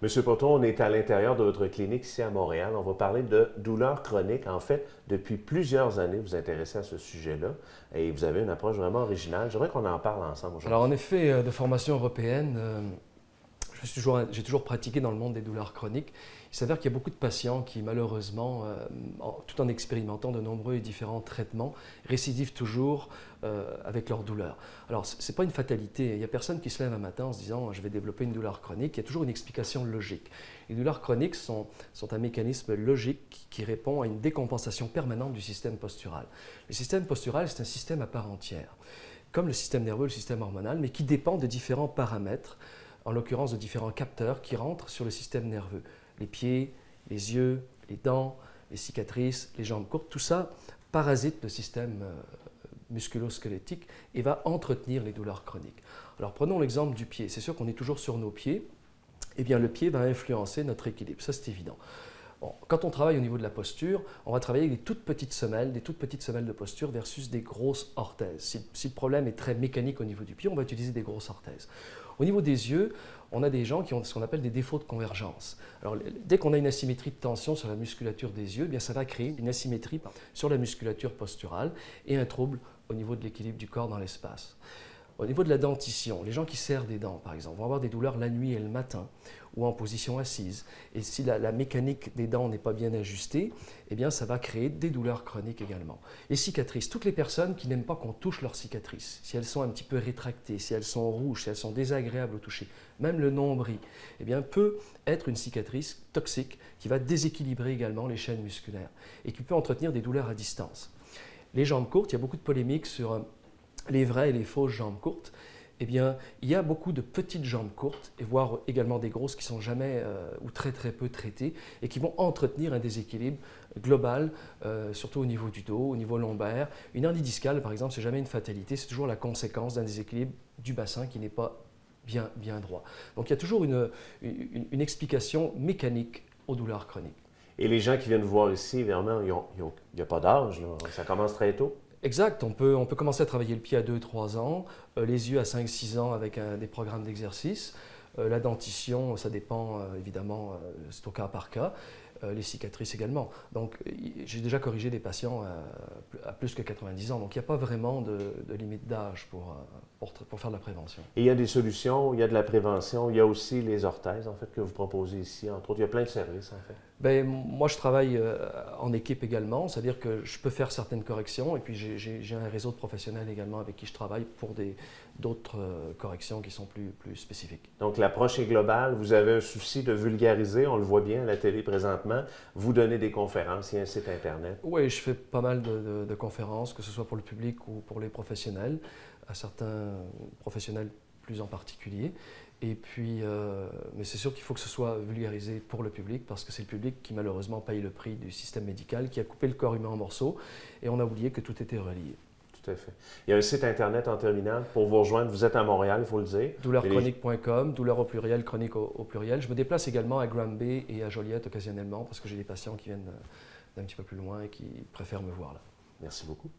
Monsieur Poton, on est à l'intérieur de votre clinique ici à Montréal. On va parler de douleurs chroniques. En fait, depuis plusieurs années, vous vous intéressez à ce sujet-là et vous avez une approche vraiment originale. J'aimerais qu'on en parle ensemble aujourd'hui. Alors en effet, de formation européenne, j'ai toujours pratiqué dans le monde des douleurs chroniques. Il s'avère qu'il y a beaucoup de patients qui, malheureusement, tout en expérimentant de nombreux et différents traitements, récidivent toujours avec leurs douleurs. Alors, ce n'est pas une fatalité. Il n'y a personne qui se lève un matin en se disant « je vais développer une douleur chronique ». Il y a toujours une explication logique. Les douleurs chroniques sont un mécanisme logique qui répond à une décompensation permanente du système postural. Le système postural, c'est un système à part entière, comme le système nerveux, le système hormonal, mais qui dépend de différents paramètres, en l'occurrence de différents capteurs qui rentrent sur le système nerveux. Les pieds, les yeux, les dents, les cicatrices, les jambes courtes, tout ça parasite le système musculo-squelettique et va entretenir les douleurs chroniques. Alors prenons l'exemple du pied. C'est sûr qu'on est toujours sur nos pieds. Eh bien, le pied va influencer notre équilibre, ça c'est évident. Bon, quand on travaille au niveau de la posture, on va travailler avec des toutes petites semelles de posture versus des grosses orthèses. Si le problème est très mécanique au niveau du pied, on va utiliser des grosses orthèses. Au niveau des yeux, on a des gens qui ont ce qu'on appelle des défauts de convergence. Alors, dès qu'on a une asymétrie de tension sur la musculature des yeux, eh bien, ça va créer une asymétrie sur la musculature posturale et un trouble au niveau de l'équilibre du corps dans l'espace. Au niveau de la dentition, les gens qui serrent des dents, par exemple, vont avoir des douleurs la nuit et le matin ou en position assise. Et si la mécanique des dents n'est pas bien ajustée, eh bien, ça va créer des douleurs chroniques également. Les cicatrices, toutes les personnes qui n'aiment pas qu'on touche leurs cicatrices, si elles sont un petit peu rétractées, si elles sont rouges, si elles sont désagréables au toucher, même le nombril, eh bien, peut être une cicatrice toxique qui va déséquilibrer également les chaînes musculaires et qui peut entretenir des douleurs à distance. Les jambes courtes, il y a beaucoup de polémiques sur les vraies et les fausses jambes courtes. Eh bien, il y a beaucoup de petites jambes courtes, et voire également des grosses qui ne sont jamais ou très peu traitées et qui vont entretenir un déséquilibre global, surtout au niveau du dos, au niveau lombaire. Une hernie discale, par exemple, ce n'est jamais une fatalité, c'est toujours la conséquence d'un déséquilibre du bassin qui n'est pas bien droit. Donc il y a toujours une explication mécanique aux douleurs chroniques. Et les gens qui viennent vous voir ici, vraiment, il n'y a pas d'âge, ça commence très tôt. Exact, on peut commencer à travailler le pied à 2-3 ans, les yeux à 5-6 ans avec des programmes d'exercice. La dentition, ça dépend évidemment, c'est au cas par cas. Les cicatrices également. Donc, j'ai déjà corrigé des patients à plus que 90 ans. Donc, il n'y a pas vraiment de limite d'âge pour faire de la prévention. Et il y a des solutions, il y a de la prévention, il y a aussi les orthèses, en fait, que vous proposez ici, entre autres. Il y a plein de services, en fait. Bien, moi, je travaille en équipe également, c'est-à-dire que je peux faire certaines corrections et puis j'ai un réseau de professionnels également avec qui je travaille pour d'autres corrections qui sont plus spécifiques. Donc, l'approche est globale. Vous avez un souci de vulgariser, on le voit bien à la télé présentement. Vous donnez des conférences, il y a un site Internet. Oui, je fais pas mal de conférences, que ce soit pour le public ou pour les professionnels, à certains professionnels plus en particulier. Et puis, mais c'est sûr qu'il faut que ce soit vulgarisé pour le public parce que c'est le public qui malheureusement paye le prix du système médical qui a coupé le corps humain en morceaux et on a oublié que tout était relié. Tout à fait. Il y a un site Internet en terminale pour vous rejoindre. Vous êtes à Montréal, il faut le dire. Douleurchronique.com, douleur au pluriel, chronique au pluriel. Je me déplace également à Granby et à Joliette occasionnellement parce que j'ai des patients qui viennent d'un petit peu plus loin et qui préfèrent me voir là. Merci beaucoup.